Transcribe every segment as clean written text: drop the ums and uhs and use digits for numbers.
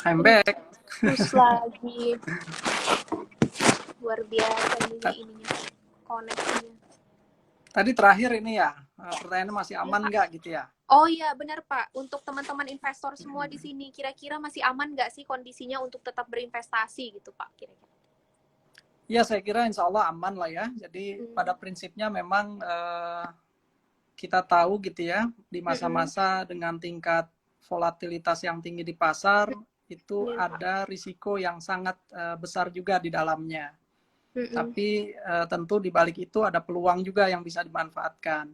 I'm back. Terus lagi. Luar biasa ininya koneksinya. Tadi terakhir ini ya, pertanyaannya masih aman nggak gitu ya? Oh iya benar Pak, untuk teman-teman investor semua di sini kira-kira masih aman nggak sih kondisinya untuk tetap berinvestasi gitu Pak kira-kira? Ya saya kira insya Allah aman lah ya. Jadi pada prinsipnya memang kita tahu gitu ya, di masa-masa dengan tingkat volatilitas yang tinggi di pasar, itu ada risiko yang sangat besar juga di dalamnya. Tapi tentu di balik itu ada peluang juga yang bisa dimanfaatkan.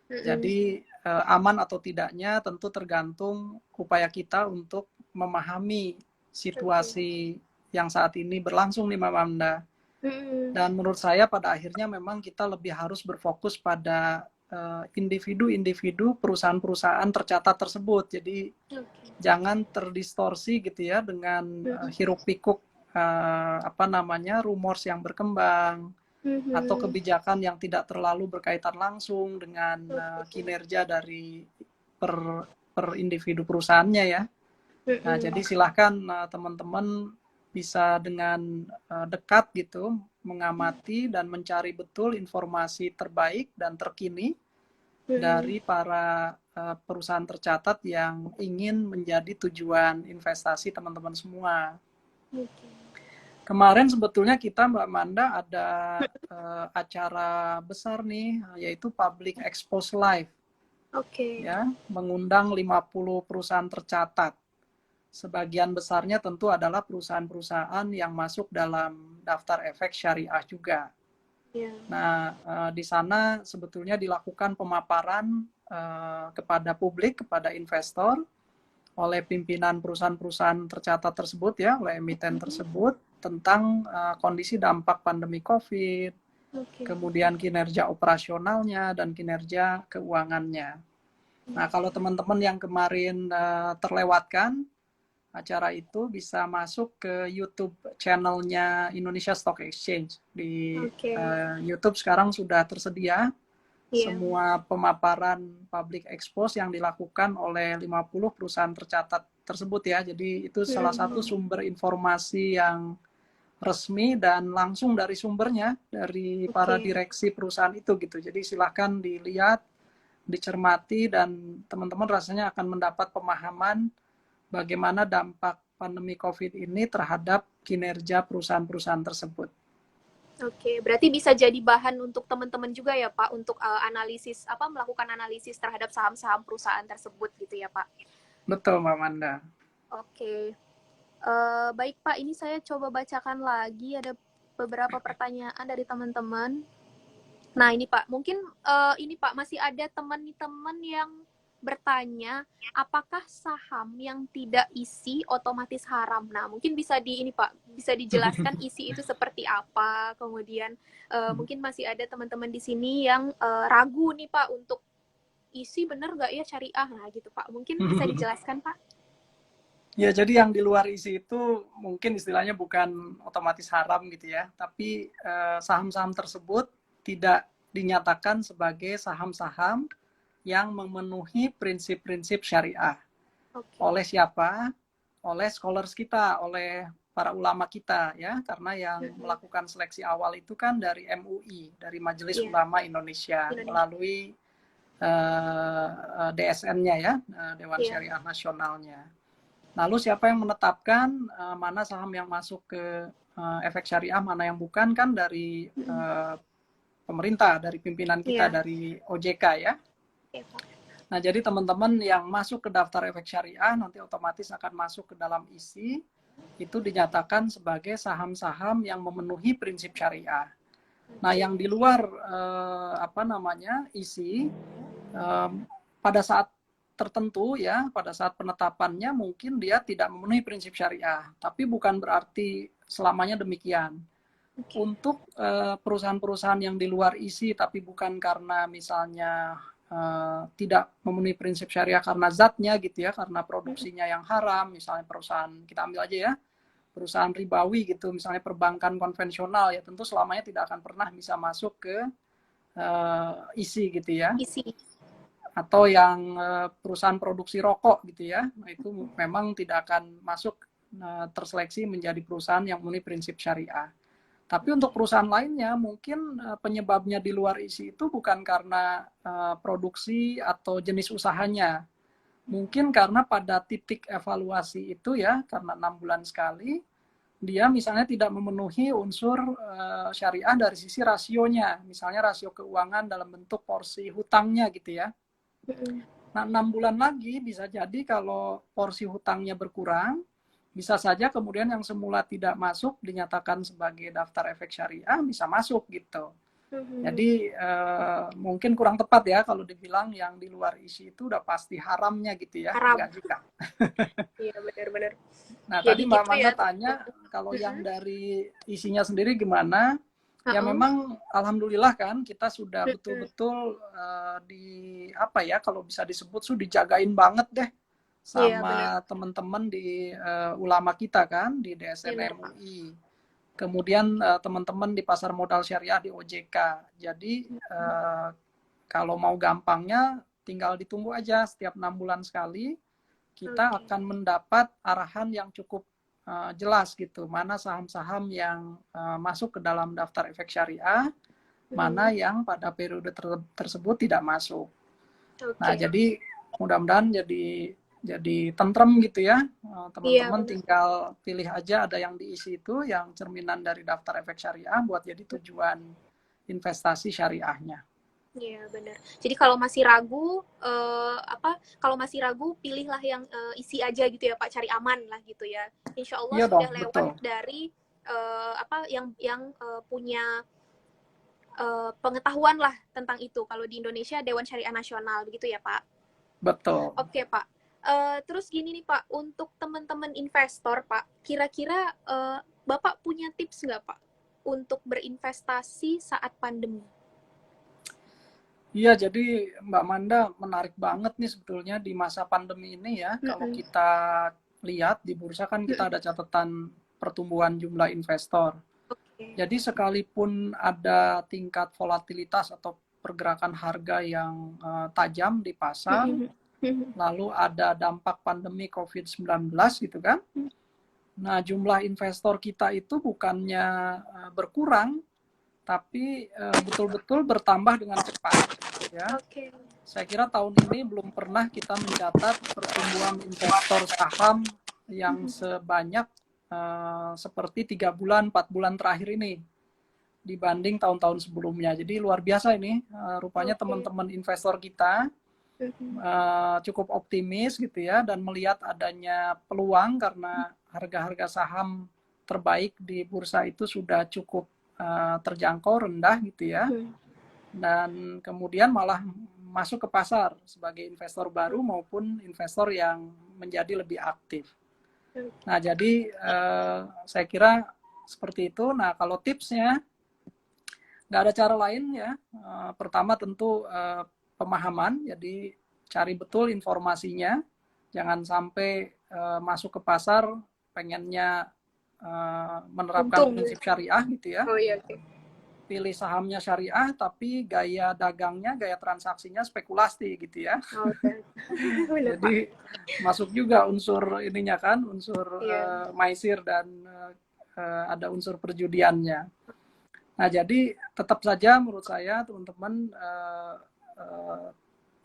Jadi aman atau tidaknya tentu tergantung upaya kita untuk memahami situasi yang saat ini berlangsung di Mamanda. Dan menurut saya pada akhirnya memang kita lebih harus berfokus pada individu-individu perusahaan-perusahaan tercatat tersebut. Jadi jangan terdistorsi gitu ya dengan hiruk pikuk rumors yang berkembang atau kebijakan yang tidak terlalu berkaitan langsung dengan kinerja dari per individu perusahaannya ya. Nah, jadi silahkan teman-teman bisa dengan dekat gitu mengamati dan mencari betul informasi terbaik dan terkini dari para perusahaan tercatat yang ingin menjadi tujuan investasi teman-teman semua. Kemarin sebetulnya kita Mbak Manda ada acara besar nih, yaitu Public Expose Live. Ya, mengundang 50 perusahaan tercatat. Sebagian besarnya tentu adalah perusahaan-perusahaan yang masuk dalam daftar efek syariah juga. Nah, di sana sebetulnya dilakukan pemaparan kepada publik, kepada investor, oleh pimpinan perusahaan-perusahaan tercatat tersebut ya, oleh emiten tersebut, tentang kondisi dampak pandemi COVID, kemudian kinerja operasionalnya, dan kinerja keuangannya. Nah, kalau teman-teman yang kemarin terlewatkan acara itu bisa masuk ke YouTube channelnya Indonesia Stock Exchange. Di YouTube sekarang sudah tersedia semua pemaparan public expose yang dilakukan oleh 50 perusahaan tercatat tersebut ya. Jadi itu salah satu sumber informasi yang resmi dan langsung dari sumbernya, dari para direksi perusahaan itu gitu. Jadi silahkan dilihat, dicermati, dan teman-teman rasanya akan mendapat pemahaman bagaimana dampak pandemi COVID ini terhadap kinerja perusahaan-perusahaan tersebut. Oke, berarti bisa jadi bahan untuk teman-teman juga ya Pak, untuk melakukan analisis terhadap saham-saham perusahaan tersebut gitu ya Pak? Betul Mbak Manda. Oke, baik Pak, ini saya coba bacakan lagi, ada beberapa pertanyaan dari teman-teman. Nah ini Pak, mungkin ini Pak masih ada teman-teman yang bertanya, apakah saham yang tidak isi otomatis haram? Nah mungkin bisa bisa dijelaskan isi itu seperti apa. Kemudian mungkin masih ada teman-teman di sini yang ragu nih Pak untuk isi bener nggak ya syariah, nah gitu Pak. Mungkin bisa dijelaskan Pak? Ya, jadi yang di luar isi itu mungkin istilahnya bukan otomatis haram gitu ya, tapi saham-saham tersebut tidak dinyatakan sebagai saham-saham yang memenuhi prinsip-prinsip syariah. Oleh siapa? Oleh scholars kita, oleh para ulama kita ya, karena yang melakukan seleksi awal itu kan dari MUI, dari Majelis Ulama Indonesia, melalui DSN-nya ya, Dewan Syariah Nasionalnya. Lalu siapa yang menetapkan mana saham yang masuk ke efek syariah, mana yang bukan, kan dari pemerintah, dari pimpinan kita, dari OJK ya. Nah, jadi teman-teman yang masuk ke daftar efek syariah nanti otomatis akan masuk ke dalam isi, itu dinyatakan sebagai saham-saham yang memenuhi prinsip syariah. Nah, yang di luar isi, pada saat tertentu ya, pada saat penetapannya mungkin dia tidak memenuhi prinsip syariah, tapi bukan berarti selamanya demikian. Untuk perusahaan-perusahaan yang di luar isi tapi bukan karena misalnya tidak memenuhi prinsip syariah karena zatnya gitu ya, karena produksinya yang haram, misalnya perusahaan, kita ambil aja ya, perusahaan ribawi gitu, misalnya perbankan konvensional, ya tentu selamanya tidak akan pernah bisa masuk ke isi gitu ya. Atau yang perusahaan produksi rokok gitu ya, nah itu memang tidak akan masuk terseleksi menjadi perusahaan yang memenuhi prinsip syariah. Tapi untuk perusahaan lainnya mungkin penyebabnya di luar ISI itu bukan karena produksi atau jenis usahanya. Mungkin karena pada titik evaluasi itu ya, karena 6 bulan sekali, dia misalnya tidak memenuhi unsur syariah dari sisi rasionya. Misalnya rasio keuangan dalam bentuk porsi hutangnya gitu ya. Nah, 6 bulan lagi bisa jadi kalau porsi hutangnya berkurang, bisa saja kemudian yang semula tidak masuk dinyatakan sebagai daftar efek syariah bisa masuk gitu. Jadi mungkin kurang tepat ya kalau dibilang yang di luar ISI itu udah pasti haramnya gitu ya. Haram. Enggak juga. Iya benar-benar. Nah Jadi tadi Mbak gitu Manda ya. tanya kalau yang dari isinya sendiri gimana? Ya memang alhamdulillah kan kita sudah betul-betul di apa ya kalau bisa disebut dijagain banget deh sama teman-teman di ulama kita kan di DSN MUI. Kemudian teman-teman di pasar modal syariah di OJK. Jadi kalau mau gampangnya tinggal ditunggu aja setiap 6 bulan sekali kita akan mendapat arahan yang cukup jelas gitu. Mana saham-saham yang masuk ke dalam daftar efek syariah, mana yang pada periode tersebut tidak masuk. Nah, jadi mudah-mudahan jadi tentrem gitu ya. Teman-teman tinggal pilih aja ada yang diisi itu yang cerminan dari daftar efek syariah buat jadi tujuan investasi syariahnya. Iya benar. Jadi kalau masih ragu, kalau masih ragu pilihlah yang isi aja gitu ya Pak, cari aman lah gitu ya. Insya Allah sudah lewat dari yang punya pengetahuan lah tentang itu. Kalau di Indonesia Dewan Syariah Nasional begitu ya Pak. Betul. Oke Pak. Terus gini nih Pak, untuk teman-teman investor Pak, kira-kira Bapak punya tips nggak Pak untuk berinvestasi saat pandemi? Iya, jadi Mbak Manda menarik banget nih sebetulnya di masa pandemi ini ya. Kalau kita lihat di bursa kan kita ada catatan pertumbuhan jumlah investor. Jadi sekalipun ada tingkat volatilitas atau pergerakan harga yang tajam di pasar, lalu ada dampak pandemi COVID-19 gitu kan. Nah, jumlah investor kita itu bukannya berkurang, tapi betul-betul bertambah dengan cepat. Ya. Saya kira tahun ini belum pernah kita mencatat pertumbuhan investor saham yang sebanyak seperti 3 bulan, 4 bulan terakhir ini dibanding tahun-tahun sebelumnya. Jadi luar biasa ini, rupanya teman-teman investor kita cukup optimis gitu ya, dan melihat adanya peluang karena harga-harga saham terbaik di bursa itu sudah cukup terjangkau rendah gitu ya. Dan kemudian malah masuk ke pasar sebagai investor baru maupun investor yang menjadi lebih aktif. Nah, jadi saya kira seperti itu. Nah, kalau tipsnya nggak ada cara lain ya. Pertama tentu pemahaman, jadi cari betul informasinya. Jangan sampai masuk ke pasar pengennya menerapkan prinsip syariah gitu ya. Pilih sahamnya syariah tapi gaya dagangnya, gaya transaksinya spekulasi gitu ya. Jadi masuk juga unsur ininya kan, unsur maisir dan ada unsur perjudiannya. Nah, jadi tetap saja menurut saya teman-teman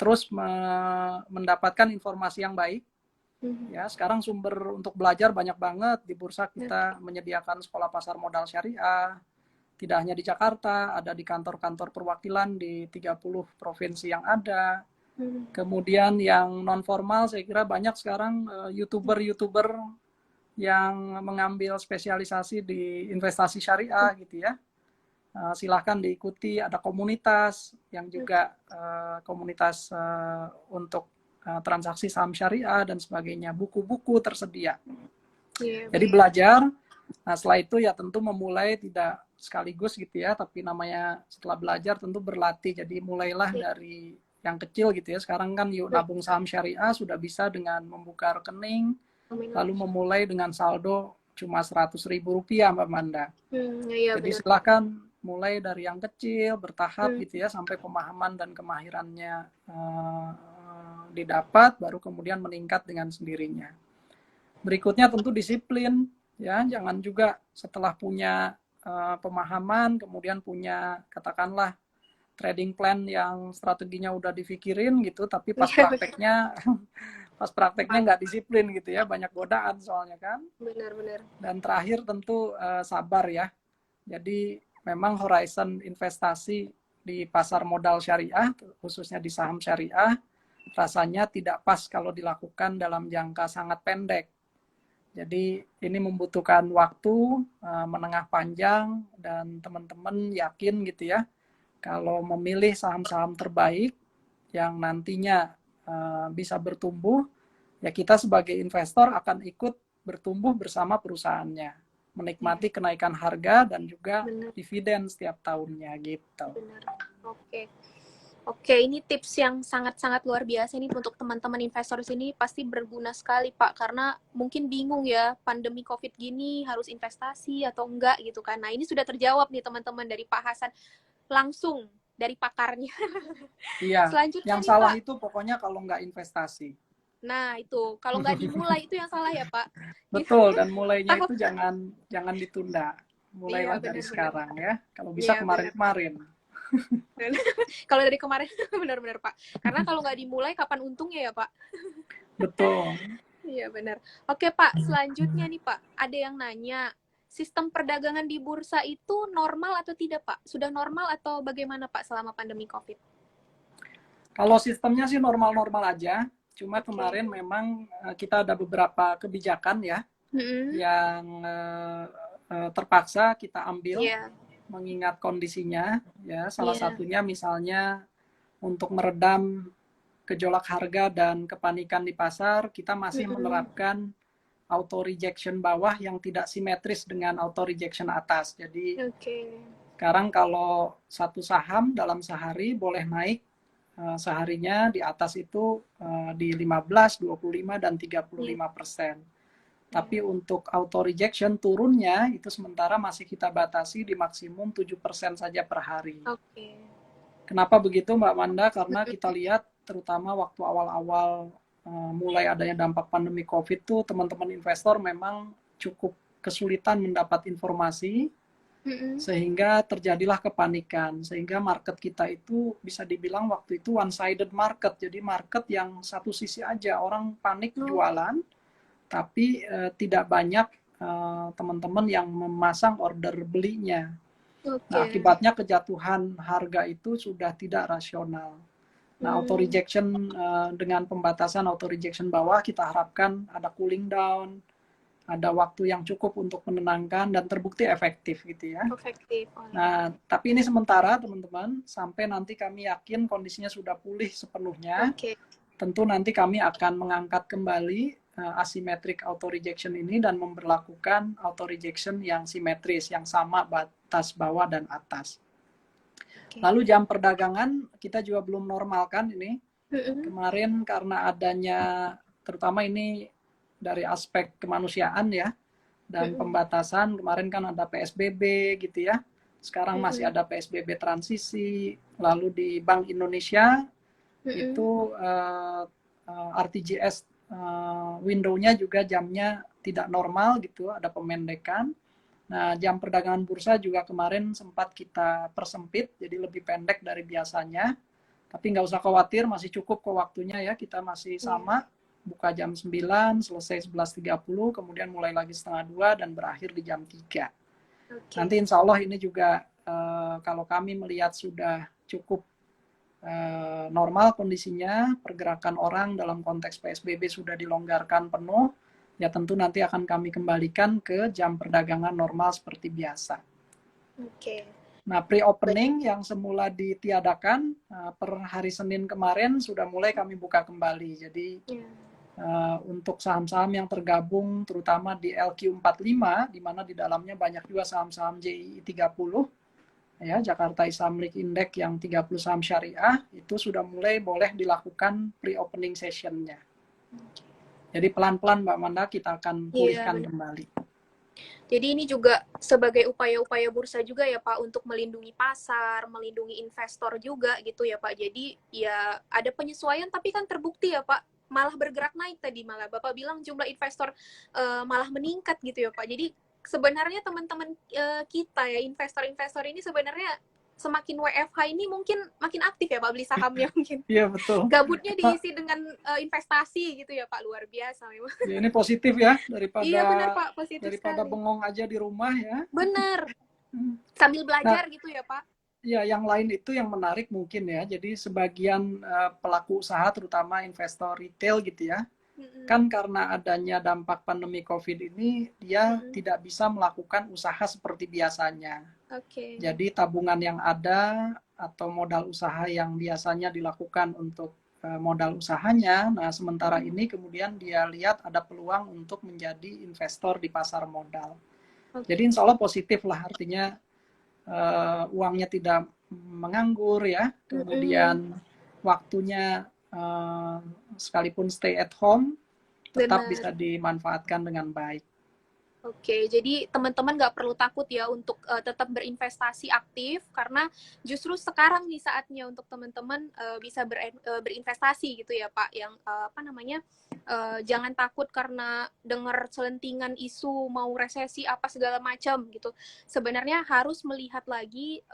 terus mendapatkan informasi yang baik. Ya, sekarang sumber untuk belajar banyak banget di bursa kita menyediakan sekolah pasar modal syariah. Tidak hanya di Jakarta, ada di kantor-kantor perwakilan di 30 provinsi yang ada. Kemudian yang non formal saya kira banyak sekarang YouTuber yang mengambil spesialisasi di investasi syariah gitu ya. Silahkan diikuti, ada komunitas yang juga komunitas untuk transaksi saham syariah dan sebagainya, buku-buku tersedia. Jadi belajar. Nah, setelah itu ya tentu memulai tidak sekaligus gitu ya, tapi namanya setelah belajar tentu berlatih. Jadi mulailah dari yang kecil gitu ya. Sekarang kan yuk nabung saham syariah sudah bisa dengan membuka rekening, lalu memulai dengan saldo cuma Rp100.000 Mbak Manda. Jadi silakan mulai dari yang kecil, bertahap gitu ya, sampai pemahaman dan kemahirannya didapat, baru kemudian meningkat dengan sendirinya. Berikutnya tentu disiplin, ya, jangan juga setelah punya pemahaman, kemudian punya katakanlah trading plan yang strateginya udah dipikirin gitu, tapi pas prakteknya pas prakteknya nggak disiplin gitu ya, banyak godaan soalnya kan. Benar-benar. Dan terakhir tentu sabar ya. Jadi memang horizon investasi di pasar modal syariah, khususnya di saham syariah, rasanya tidak pas kalau dilakukan dalam jangka sangat pendek. Jadi ini membutuhkan waktu menengah panjang dan teman-teman yakin gitu ya, kalau memilih saham-saham terbaik yang nantinya bisa bertumbuh, ya kita sebagai investor akan ikut bertumbuh bersama perusahaannya, menikmati kenaikan harga dan juga dividen setiap tahunnya gitu. Benar. Oke. Oke, ini tips yang sangat-sangat luar biasa nih untuk teman-teman investor di sini, pasti berguna sekali Pak, karena mungkin bingung ya, pandemi COVID gini harus investasi atau enggak gitu kan. Nah, ini sudah terjawab nih teman-teman dari Pak Hasan, langsung dari pakarnya. Iya, Selanjutnya yang nih salah Pak. itu pokoknya kalau nggak investasi. Nah, itu kalau nggak dimulai itu yang salah ya Pak. Betul, dan mulainya Takut. itu jangan ditunda. Mulailah Iya, dari benar-benar. sekarang ya. Kalau bisa Iya, benar. kemarin-kemarin. Kalau dari kemarin benar-benar Pak. Karena kalau nggak dimulai kapan untungnya ya Pak? Betul. Iya benar. Oke Pak, selanjutnya nih Pak, ada yang nanya, sistem perdagangan di bursa itu normal atau tidak Pak? Sudah normal atau bagaimana Pak selama pandemi COVID? Kalau sistemnya sih normal-normal aja. Cuma Oke. kemarin memang kita ada beberapa kebijakan ya yang terpaksa kita ambil mengingat kondisinya. Ya, salah satunya misalnya untuk meredam gejolak harga dan kepanikan di pasar, kita masih menerapkan auto rejection bawah yang tidak simetris dengan auto rejection atas. Jadi sekarang kalau satu saham dalam sehari boleh naik seharinya di atas itu di 15, 25, dan 35%. Tapi untuk auto rejection turunnya itu sementara masih kita batasi di maksimum 7% saja per hari. Kenapa begitu Mbak Manda? Karena kita lihat terutama waktu awal-awal mulai adanya dampak pandemi COVID tuh teman-teman investor memang cukup kesulitan mendapat informasi sehingga terjadilah kepanikan, sehingga market kita itu bisa dibilang waktu itu one-sided market, jadi market yang satu sisi aja, orang panik jualan, tapi tidak banyak teman-teman yang memasang order belinya. Nah, akibatnya kejatuhan harga itu sudah tidak rasional. Nah, auto rejection dengan pembatasan auto rejection bawah kita harapkan ada cooling down, ada waktu yang cukup untuk menenangkan dan terbukti efektif gitu ya. Nah, tapi ini sementara teman-teman, sampai nanti kami yakin kondisinya sudah pulih sepenuhnya. Tentu nanti kami akan mengangkat kembali asymmetric auto rejection ini dan memberlakukan auto rejection yang simetris, yang sama batas bawah dan atas. Lalu jam perdagangan kita juga belum normalkan ini. Kemarin karena adanya, terutama ini dari aspek kemanusiaan ya, dan pembatasan, kemarin kan ada PSBB gitu ya, sekarang masih ada PSBB transisi, lalu di Bank Indonesia itu RTGS window-nya juga jamnya tidak normal gitu, ada pemendekan. Nah, jam perdagangan bursa juga kemarin sempat kita persempit, jadi lebih pendek dari biasanya. Tapi nggak usah khawatir, masih cukup kok waktunya ya, kita masih sama. Buka jam 9, selesai 11.30, kemudian mulai lagi setengah 2, dan berakhir di jam 3. Nanti insya Allah ini juga kalau kami melihat sudah cukup normal kondisinya, pergerakan orang dalam konteks PSBB sudah dilonggarkan penuh, ya tentu nanti akan kami kembalikan ke jam perdagangan normal seperti biasa. Nah, pre-opening yang semula ditiadakan per hari Senin kemarin sudah mulai kami buka kembali. Jadi untuk saham-saham yang tergabung terutama di LQ45, di mana di dalamnya banyak juga saham-saham JII 30, ya, Jakarta Islamic Index yang 30 saham syariah, itu sudah mulai boleh dilakukan pre-opening session-nya. Jadi pelan-pelan Mbak Manda kita akan pulihkan kembali. Jadi ini juga sebagai upaya-upaya bursa juga ya Pak, untuk melindungi pasar, melindungi investor juga gitu ya Pak. Jadi ya ada penyesuaian tapi kan terbukti ya Pak, malah bergerak naik tadi, malah Bapak bilang jumlah investor malah meningkat gitu ya Pak. Jadi sebenarnya teman-teman kita ya, investor-investor ini sebenarnya semakin WFH ini mungkin makin aktif ya Pak beli sahamnya mungkin. Iya betul. Gabutnya diisi dengan investasi gitu ya Pak, luar biasa memang. Ya, ini positif ya Iya benar daripada Pak, positif sekali. bengong aja di rumah ya. Bener. Sambil belajar Nah, gitu ya Pak. ya yang lain itu yang menarik mungkin ya. Jadi sebagian pelaku usaha terutama investor retail gitu ya. Kan karena adanya dampak pandemi COVID ini dia tidak bisa melakukan usaha seperti biasanya. Oke. Jadi tabungan yang ada atau modal usaha yang biasanya dilakukan untuk modal usahanya, nah sementara ini kemudian dia lihat ada peluang untuk menjadi investor di pasar modal. Jadi insya Allah positif lah, artinya uangnya tidak menganggur ya, kemudian waktunya sekalipun stay at home tetap bisa dimanfaatkan dengan baik. Oke, jadi teman-teman nggak perlu takut ya untuk tetap berinvestasi aktif, karena justru sekarang nih saatnya untuk teman-teman bisa berinvestasi gitu ya Pak, yang apa namanya, jangan takut karena dengar selentingan isu mau resesi apa segala macam gitu. Sebenarnya harus melihat lagi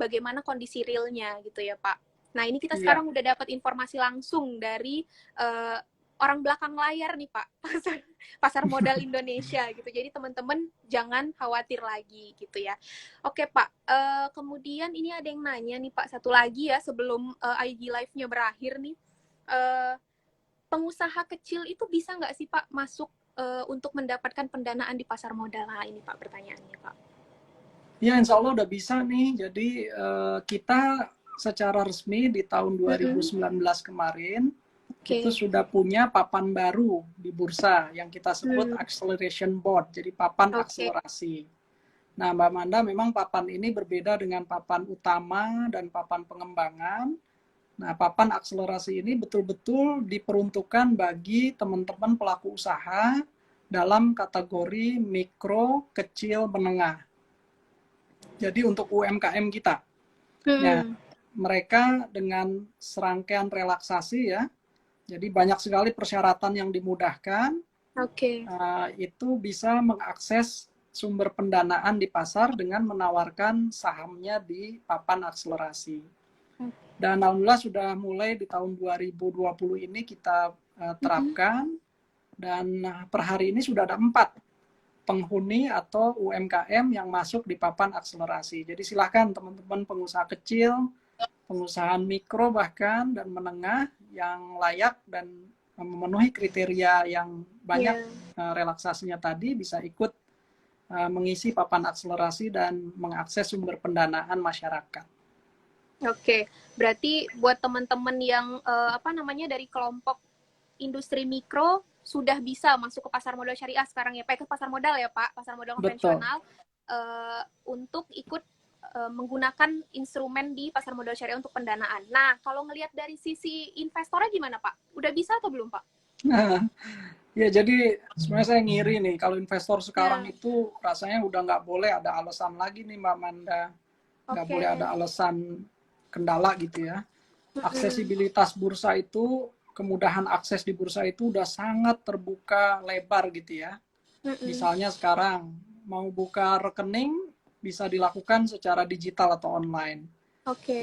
bagaimana kondisi realnya gitu ya Pak. Nah ini kita sekarang udah dapat informasi langsung dari orang belakang layar nih Pak, pasar modal Indonesia gitu. Jadi teman-teman jangan khawatir lagi gitu ya. Oke Pak, kemudian ini ada yang nanya nih Pak, satu lagi ya sebelum IG Live-nya berakhir nih. Pengusaha kecil itu bisa nggak sih Pak masuk untuk mendapatkan pendanaan di pasar modal? Nah ini Pak pertanyaannya Pak. Ya insya Allah udah bisa nih. Jadi kita secara resmi di tahun 2019 kemarin itu sudah punya papan baru di bursa yang kita sebut acceleration board, jadi papan akselerasi. Nah, Mbak Manda, memang papan ini berbeda dengan papan utama dan papan pengembangan. Nah, papan akselerasi ini betul-betul diperuntukkan bagi teman-teman pelaku usaha dalam kategori mikro, kecil, menengah. Jadi untuk UMKM kita. Nah, mereka dengan serangkaian relaksasi ya, jadi banyak sekali persyaratan yang dimudahkan. Itu bisa mengakses sumber pendanaan di pasar dengan menawarkan sahamnya di papan akselerasi. Dan alhamdulillah sudah mulai di tahun 2020 ini kita terapkan. Dan per hari ini sudah ada 4 penghuni atau UMKM yang masuk di papan akselerasi. Jadi silakan teman-teman pengusaha kecil, pengusaha mikro bahkan dan menengah yang layak dan memenuhi kriteria yang banyak relaksasinya tadi bisa ikut mengisi papan akselerasi dan mengakses sumber pendanaan masyarakat. Oke, berarti buat teman-teman yang apa namanya dari kelompok industri mikro sudah bisa masuk ke pasar modal syariah sekarang ya, Pak, ke pasar modal ya Pak, pasar modal konvensional untuk ikut menggunakan instrumen di pasar modal syariah untuk pendanaan. Nah, kalau ngelihat dari sisi investornya gimana Pak? Udah bisa atau belum Pak? Nah, ya jadi sebenarnya saya ngiri nih kalau investor sekarang itu rasanya udah nggak boleh ada alasan lagi nih Mbak Manda. Nggak boleh ada alasan kendala gitu ya. Aksesibilitas bursa itu, kemudahan akses di bursa itu udah sangat terbuka lebar gitu ya. Misalnya sekarang mau buka rekening bisa dilakukan secara digital atau online.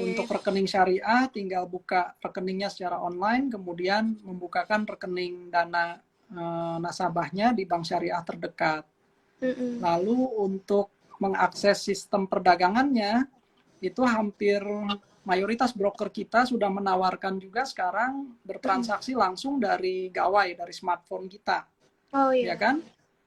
Untuk rekening syariah tinggal buka rekeningnya secara online, kemudian membukakan rekening dana nasabahnya di bank syariah terdekat. Lalu untuk mengakses sistem perdagangannya itu hampir mayoritas broker kita sudah menawarkan juga sekarang bertransaksi langsung dari gawai, dari smartphone kita. Ya kan?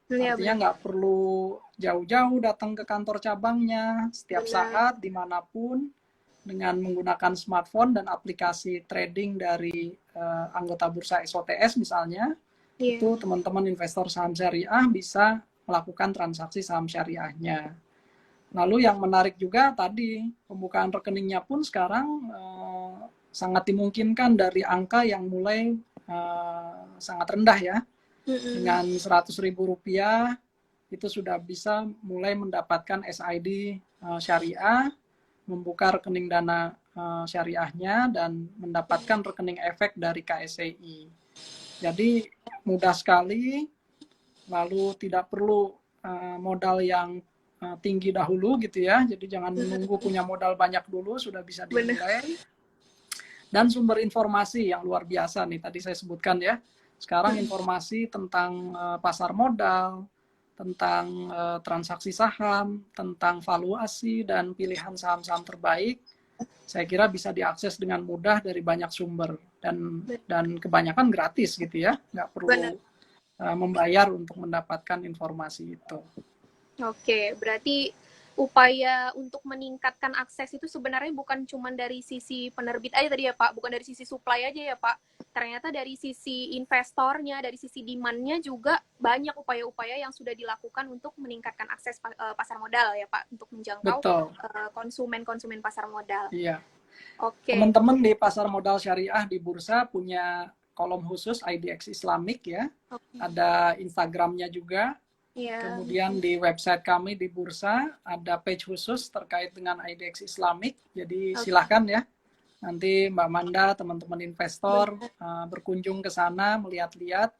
Artinya nggak perlu jauh-jauh datang ke kantor cabangnya, setiap saat, dimanapun, dengan menggunakan smartphone dan aplikasi trading dari anggota bursa SOTS misalnya, itu teman-teman investor saham syariah bisa melakukan transaksi saham syariahnya. Lalu yang menarik juga tadi, pembukaan rekeningnya pun sekarang sangat dimungkinkan dari angka yang mulai sangat rendah ya. Dengan Rp100.000 itu sudah bisa mulai mendapatkan SID syariah, membuka rekening dana syariahnya dan mendapatkan rekening efek dari KSEI. Jadi mudah sekali, lalu tidak perlu modal yang tinggi dahulu gitu ya. Jadi jangan menunggu punya modal banyak dulu, sudah bisa dimulai. Dan sumber informasi yang luar biasa nih tadi saya sebutkan ya. Sekarang informasi tentang pasar modal, tentang transaksi saham, tentang valuasi dan pilihan saham-saham terbaik, saya kira bisa diakses dengan mudah dari banyak sumber dan kebanyakan gratis gitu ya, nggak perlu membayar untuk mendapatkan informasi itu. Oke, berarti upaya untuk meningkatkan akses itu sebenarnya bukan cuma dari sisi penerbit aja tadi ya Pak, bukan dari sisi supply aja ya Pak. Ternyata dari sisi investornya, dari sisi demand-nya juga banyak upaya-upaya yang sudah dilakukan untuk meningkatkan akses pasar modal ya Pak, untuk menjangkau konsumen-konsumen pasar modal. Iya. Oke. Teman-teman di pasar modal syariah di bursa punya kolom khusus IDX Islamic ya. Ada Instagramnya juga. Kemudian di website kami di bursa ada page khusus terkait dengan IDX Islamic. Jadi silahkan ya. Nanti Mbak Manda, teman-teman investor berkunjung ke sana, melihat-lihat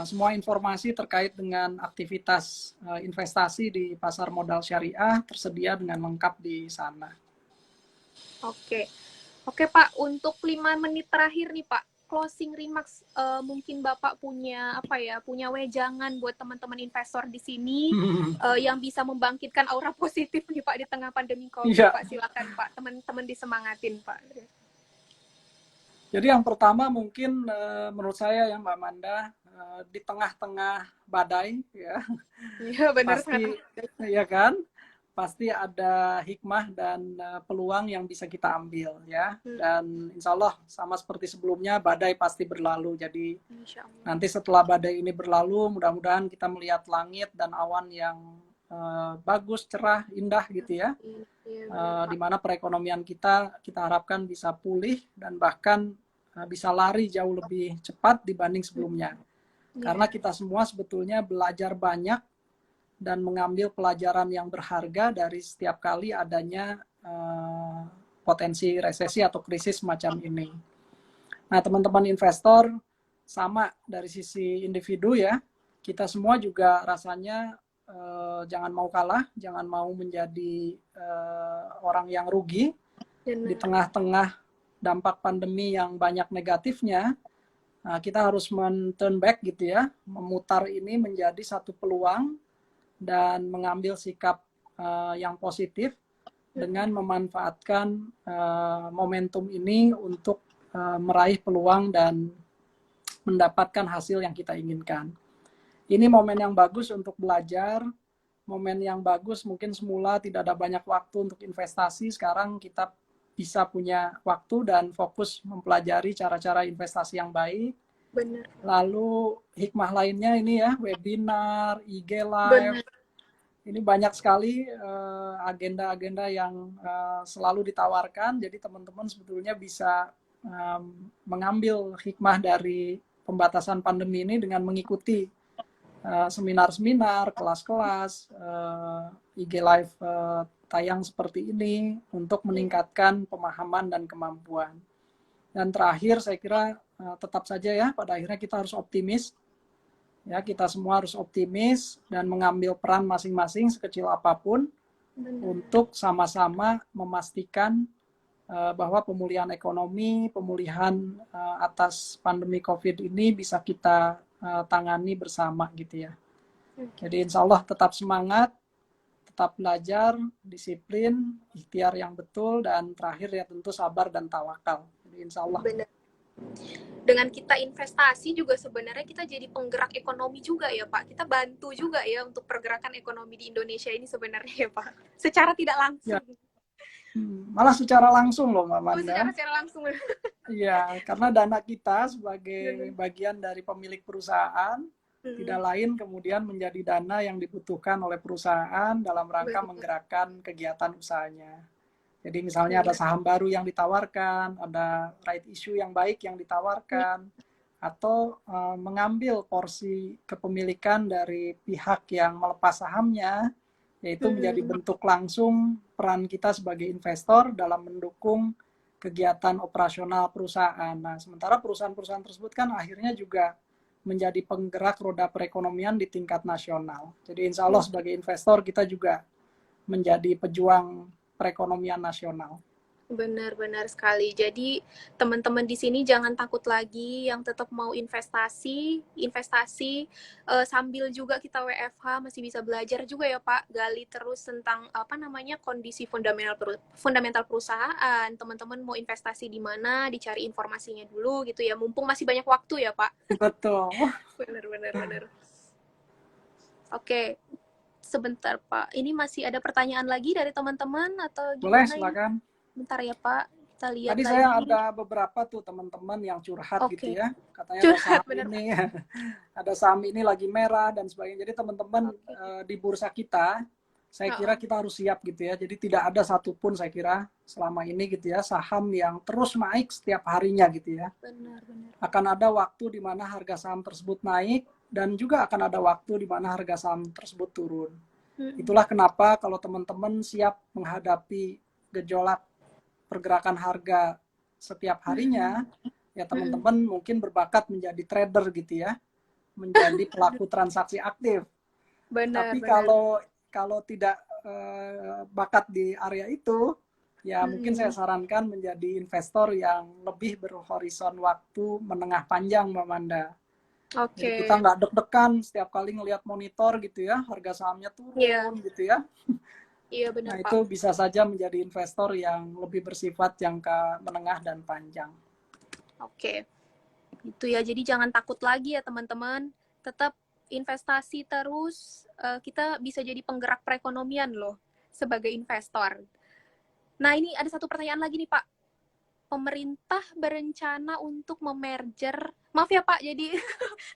semua informasi terkait dengan aktivitas investasi di pasar modal syariah tersedia dengan lengkap di sana. Oke Pak, untuk 5 menit terakhir nih Pak, closing remarks, mungkin Bapak punya punya wejangan buat teman-teman investor di sini yang bisa membangkitkan aura positif nih Pak di tengah pandemi COVID. Pak, silakan Pak, teman-teman disemangatin Pak. Jadi yang pertama mungkin menurut saya ya Mbak Manda, di tengah-tengah badai ya, benar, pasti ya kan, pasti ada hikmah dan peluang yang bisa kita ambil ya. Dan insya Allah sama seperti sebelumnya badai pasti berlalu. Jadi nanti setelah badai ini berlalu, mudah-mudahan kita melihat langit dan awan yang bagus, cerah, indah gitu ya. Di mana perekonomian kita harapkan bisa pulih dan bahkan bisa lari jauh lebih cepat dibanding sebelumnya. Karena kita semua sebetulnya belajar banyak dan mengambil pelajaran yang berharga dari setiap kali adanya potensi resesi atau krisis semacam ini. Nah, teman-teman investor, sama dari sisi individu ya, kita semua juga rasanya jangan mau kalah, jangan mau menjadi orang yang rugi. Di tengah-tengah dampak pandemi yang banyak negatifnya, kita harus turn back gitu ya, memutar ini menjadi satu peluang dan mengambil sikap yang positif dengan memanfaatkan momentum ini untuk meraih peluang dan mendapatkan hasil yang kita inginkan. Ini momen yang bagus untuk belajar, momen yang bagus mungkin semula tidak ada banyak waktu untuk investasi, sekarang kita bisa punya waktu dan fokus mempelajari cara-cara investasi yang baik. Benar. Lalu hikmah lainnya ini ya, webinar, IG Live. Ini banyak sekali agenda-agenda yang selalu ditawarkan. Jadi teman-teman sebetulnya bisa mengambil hikmah dari pembatasan pandemi ini dengan mengikuti seminar-seminar, kelas-kelas, IG Live tayang seperti ini untuk meningkatkan pemahaman dan kemampuan. Dan terakhir saya kira tetap saja ya, pada akhirnya kita harus optimis. Ya, kita semua harus optimis dan mengambil peran masing-masing sekecil apapun untuk sama-sama memastikan bahwa pemulihan ekonomi, pemulihan atas pandemi COVID ini bisa kita tangani bersama gitu ya. Jadi insya Allah tetap semangat, tetap belajar, disiplin, ikhtiar yang betul, dan terakhir ya tentu sabar dan tawakal. Jadi insya Allah. Benar. Dengan kita investasi juga sebenarnya kita jadi penggerak ekonomi juga ya Pak. Kita bantu juga ya untuk pergerakan ekonomi di Indonesia ini sebenarnya ya Pak. Secara tidak langsung. Ya. Malah secara langsung loh Mbak Manda. Secara langsung. Iya, karena dana kita sebagai bagian dari pemilik perusahaan tidak lain kemudian menjadi dana yang dibutuhkan oleh perusahaan dalam rangka menggerakkan kegiatan usahanya. Jadi misalnya ada saham baru yang ditawarkan, ada right issue yang baik yang ditawarkan, atau mengambil porsi kepemilikan dari pihak yang melepas sahamnya, yaitu menjadi bentuk langsung peran kita sebagai investor dalam mendukung kegiatan operasional perusahaan. Nah, sementara perusahaan-perusahaan tersebut kan akhirnya juga menjadi penggerak roda perekonomian di tingkat nasional. Jadi insya Allah sebagai investor kita juga menjadi pejuang perekonomian nasional. Benar-benar sekali. Jadi teman-teman di sini jangan takut lagi, yang tetap mau investasi, sambil juga kita WFH masih bisa belajar juga ya Pak, gali terus tentang apa namanya kondisi fundamental perusahaan. Teman-teman mau investasi di mana, dicari informasinya dulu gitu ya. Mumpung masih banyak waktu ya Pak. Betul. Benar-benar. Oke, sebentar Pak. Ini masih ada pertanyaan lagi dari teman-teman atau Boleh, gimana ini? silakan. Bentar ya Pak, kita lihat Tadi lagi. saya ada beberapa tuh teman-teman yang curhat gitu ya. Katanya ada Curhat, saham bener, ini, ada saham ini lagi merah dan sebagainya. Jadi teman-teman di bursa kita, saya kira kita harus siap gitu ya. Jadi tidak ada satupun saya kira selama ini gitu ya saham yang terus naik setiap harinya gitu ya. Benar. Akan ada waktu di mana harga saham tersebut naik dan juga akan ada waktu di mana harga saham tersebut turun. Itulah kenapa kalau teman-teman siap menghadapi gejolak pergerakan harga setiap harinya, ya teman-teman mungkin berbakat menjadi trader gitu ya, menjadi pelaku transaksi aktif. Tapi kalau tidak bakat di area itu, ya mungkin saya sarankan menjadi investor yang lebih berhorizon waktu menengah panjang, Mbak Manda. Jadi kita nggak deg-degan setiap kali ngelihat monitor gitu ya, harga sahamnya turun gitu ya. Iya benar, Nah, Pak. itu bisa saja menjadi investor yang lebih bersifat jangka menengah dan panjang. Oke. Itu ya, jadi jangan takut lagi ya teman-teman. Tetap investasi terus, kita bisa jadi penggerak perekonomian loh sebagai investor. Nah, ini ada satu pertanyaan lagi nih, Pak. Pemerintah berencana untuk memerger. Maaf ya, Pak, jadi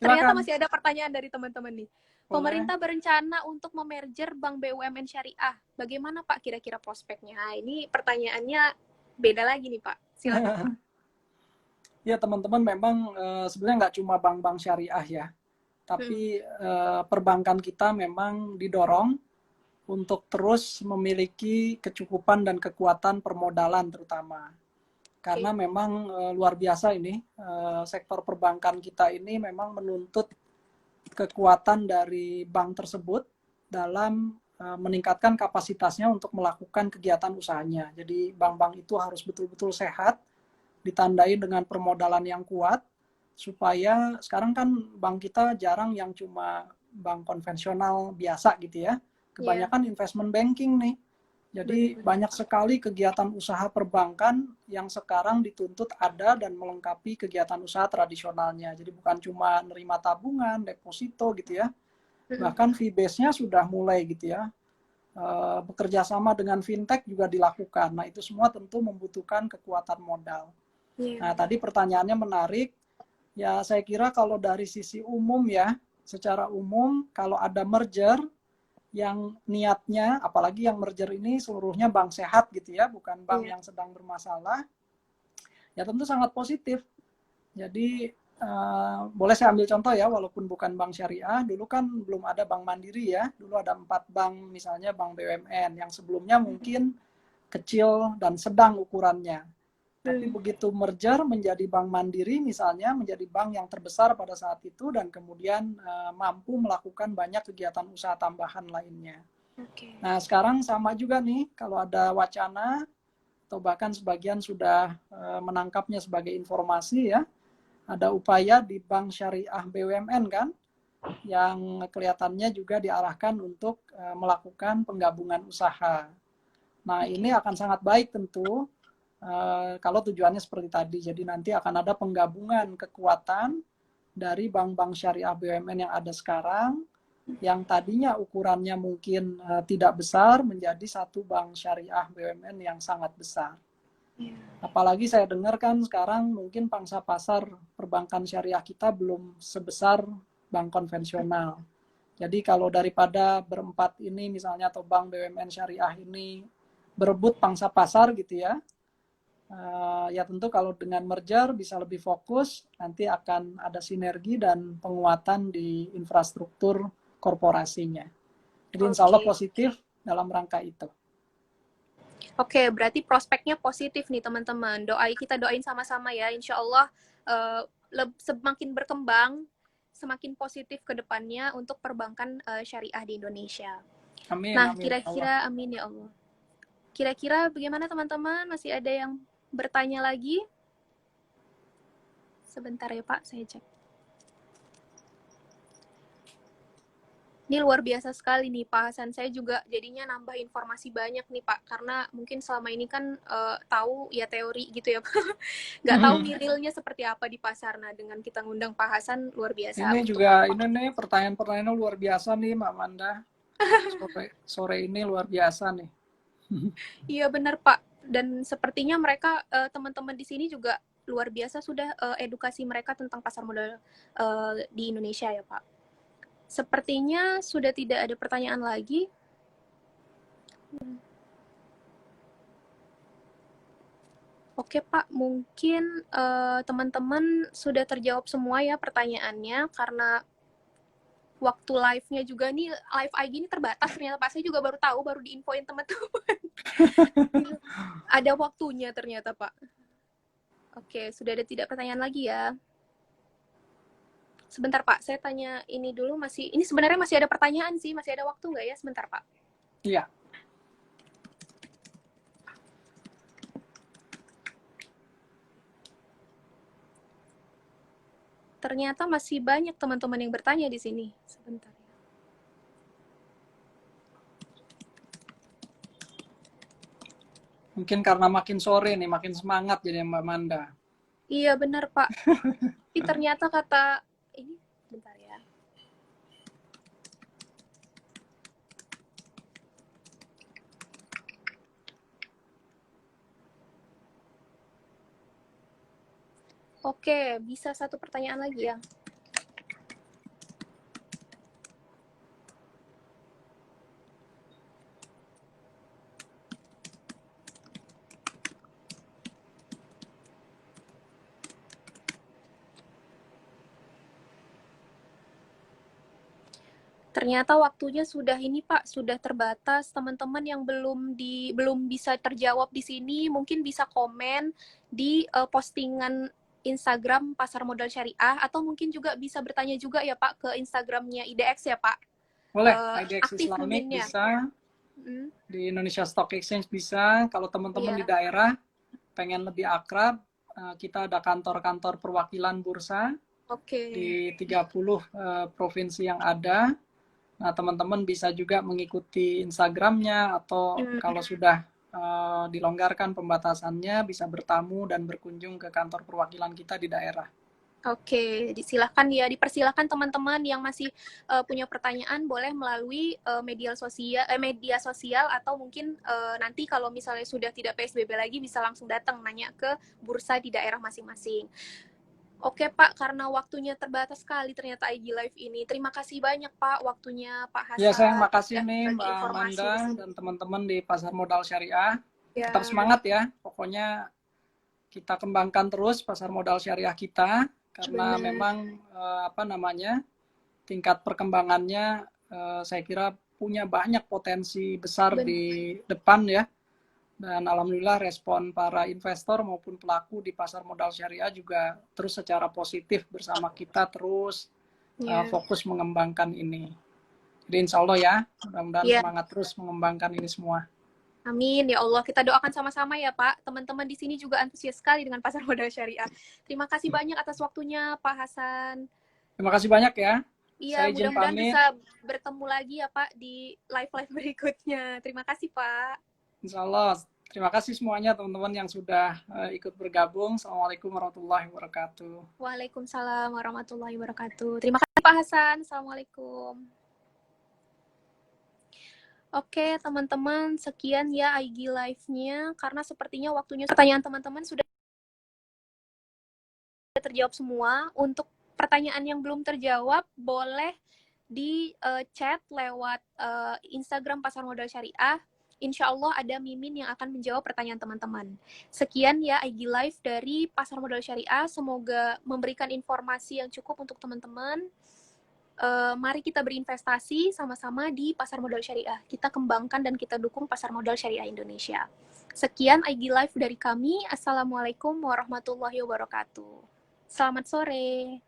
ternyata masih ada pertanyaan dari teman-teman nih. Pemerintah berencana untuk memerger Bank BUMN Syariah. Bagaimana Pak kira-kira prospeknya? Nah, ini pertanyaannya beda lagi nih Pak. Silakan. Ya teman-teman memang sebenarnya nggak cuma bank-bank syariah ya, tapi perbankan kita memang didorong untuk terus memiliki kecukupan dan kekuatan permodalan terutama. Karena memang luar biasa ini, sektor perbankan kita ini memang menuntut kekuatan dari bank tersebut dalam meningkatkan kapasitasnya untuk melakukan kegiatan usahanya. Jadi bank-bank itu harus betul-betul sehat, ditandai dengan permodalan yang kuat, supaya sekarang kan bank kita jarang yang cuma bank konvensional biasa gitu ya. Kebanyakan investment banking nih. Jadi banyak sekali kegiatan usaha perbankan yang sekarang dituntut ada dan melengkapi kegiatan usaha tradisionalnya. Jadi bukan cuma nerima tabungan, deposito gitu ya. Bahkan fee base-nya sudah mulai gitu ya. Bekerja sama dengan fintech juga dilakukan. Nah itu semua tentu membutuhkan kekuatan modal. Nah tadi pertanyaannya menarik. Ya saya kira kalau dari sisi umum ya, secara umum kalau ada merger, yang niatnya, apalagi yang merger ini seluruhnya bank sehat gitu ya, bukan bank yang sedang bermasalah, ya tentu sangat positif. Jadi boleh saya ambil contoh ya, walaupun bukan bank syariah, dulu kan belum ada bank mandiri ya, dulu ada 4 bank, misalnya bank BUMN, yang sebelumnya mungkin kecil dan sedang ukurannya. Tapi begitu merger menjadi bank mandiri misalnya, menjadi bank yang terbesar pada saat itu dan kemudian mampu melakukan banyak kegiatan usaha tambahan lainnya. Nah sekarang sama juga nih, kalau ada wacana atau bahkan sebagian sudah menangkapnya sebagai informasi ya, ada upaya di bank syariah BUMN kan, yang kelihatannya juga diarahkan untuk melakukan penggabungan usaha. Nah ini akan sangat baik tentu, kalau tujuannya seperti tadi. Jadi nanti akan ada penggabungan kekuatan dari bank-bank syariah BUMN yang ada sekarang, yang tadinya ukurannya mungkin tidak besar, menjadi satu bank syariah BUMN yang sangat besar. Apalagi saya dengar kan sekarang mungkin pangsa pasar perbankan syariah kita belum sebesar bank konvensional. Jadi kalau daripada berempat ini misalnya, atau bank BUMN syariah ini berebut pangsa pasar gitu ya, ya tentu kalau dengan merger bisa lebih fokus, nanti akan ada sinergi dan penguatan di infrastruktur korporasinya. Jadi insya Allah positif dalam rangka itu. Oke, berarti prospeknya positif nih teman-teman. Kita doain sama-sama ya. Insya Allah semakin berkembang, semakin positif ke depannya untuk perbankan syariah di Indonesia. Amin, Nah, amin, Allah. kira-kira amin ya Allah. Kira-kira bagaimana teman-teman? Masih ada yang bertanya lagi? Sebentar ya Pak, saya cek. Ini luar biasa sekali nih Pak Hasan. Saya juga jadinya nambah informasi banyak nih Pak. Karena mungkin selama ini kan tahu ya teori gitu ya Pak. Nggak tahu nih realnya seperti apa di pasar. Nah dengan kita ngundang Pak Hasan luar biasa. Ini Untuk juga, ini nih pertanyaan-pertanyaan luar biasa nih Mbak Manda. Sore ini luar biasa nih. Iya benar Pak. Dan sepertinya mereka teman-teman di sini juga luar biasa sudah edukasi mereka tentang pasar modal di Indonesia ya Pak. Sepertinya sudah tidak ada pertanyaan lagi. Oke Pak, mungkin teman-teman sudah terjawab semua ya pertanyaannya, karena waktu live-nya juga nih, live IG ini terbatas ternyata Pak. Saya juga baru tahu, baru diinfoin teman-teman. Ada waktunya ternyata Pak. Oke, sudah ada tidak pertanyaan lagi ya. Sebentar Pak, saya tanya ini dulu, ini sebenarnya masih ada pertanyaan sih, masih ada waktu nggak ya? Sebentar Pak. Iya. Ternyata masih banyak teman-teman yang bertanya di sini. Sebentar ya. Mungkin karena makin sore nih, makin semangat jadi Mbak Manda. Iya benar Pak. Tapi ternyata kata ini, bentar ya. Oke, bisa satu pertanyaan lagi ya. Ternyata waktunya sudah ini Pak, sudah terbatas. Teman-teman yang belum bisa terjawab di sini mungkin bisa komen di postingan Instagram Pasar Modal Syariah, atau mungkin juga bisa bertanya juga ya Pak ke Instagramnya IDX ya Pak. Boleh, IDX Aktif Islamic miminnya. bisa, di Indonesia Stock Exchange bisa. Kalau teman-teman di daerah pengen lebih akrab, kita ada kantor-kantor perwakilan bursa di 30 provinsi yang ada. Nah, teman-teman bisa juga mengikuti Instagramnya, atau kalau sudah dilonggarkan pembatasannya, bisa bertamu dan berkunjung ke kantor perwakilan kita di daerah. Oke, dipersilakan teman-teman yang masih punya pertanyaan boleh melalui media sosial, atau mungkin nanti kalau misalnya sudah tidak PSBB lagi bisa langsung datang nanya ke bursa di daerah masing-masing. Oke Pak, karena waktunya terbatas sekali ternyata IG Live ini. Terima kasih banyak Pak waktunya Pak Hasan. Ya, saya makasih nih Mbak Amanda dan teman-teman di Pasar Modal Syariah. Ya. Tetap semangat ya, pokoknya kita kembangkan terus Pasar Modal Syariah kita, karena memang tingkat perkembangannya saya kira punya banyak potensi besar di depan ya. Dan alhamdulillah respon para investor maupun pelaku di pasar modal syariah juga terus secara positif bersama kita terus fokus mengembangkan ini. Jadi insya Allah ya, mudah-mudahan semangat terus mengembangkan ini semua. Amin ya Allah, kita doakan sama-sama ya Pak. Teman-teman di sini juga antusias sekali dengan pasar modal syariah. Terima kasih banyak atas waktunya Pak Hasan. Terima kasih banyak ya. Iya, mudah-mudahan bisa bertemu lagi ya Pak di live-live berikutnya. Terima kasih Pak. Insya Allah. Terima kasih semuanya teman-teman yang sudah ikut bergabung. Assalamualaikum warahmatullahi wabarakatuh. Waalaikumsalam warahmatullahi wabarakatuh. Terima kasih Pak Hasan. Assalamualaikum. Oke, teman-teman, sekian ya IG Live-nya. Karena sepertinya waktunya pertanyaan teman-teman sudah terjawab semua. Untuk pertanyaan yang belum terjawab, boleh di chat lewat Instagram Pasar Modal Syariah. Insya Allah ada Mimin yang akan menjawab pertanyaan teman-teman. Sekian ya IG Live dari Pasar Modal Syariah. Semoga memberikan informasi yang cukup untuk teman-teman. Mari kita berinvestasi sama-sama di Pasar Modal Syariah. Kita kembangkan dan kita dukung Pasar Modal Syariah Indonesia. Sekian IG Live dari kami. Assalamualaikum warahmatullahi wabarakatuh. Selamat sore.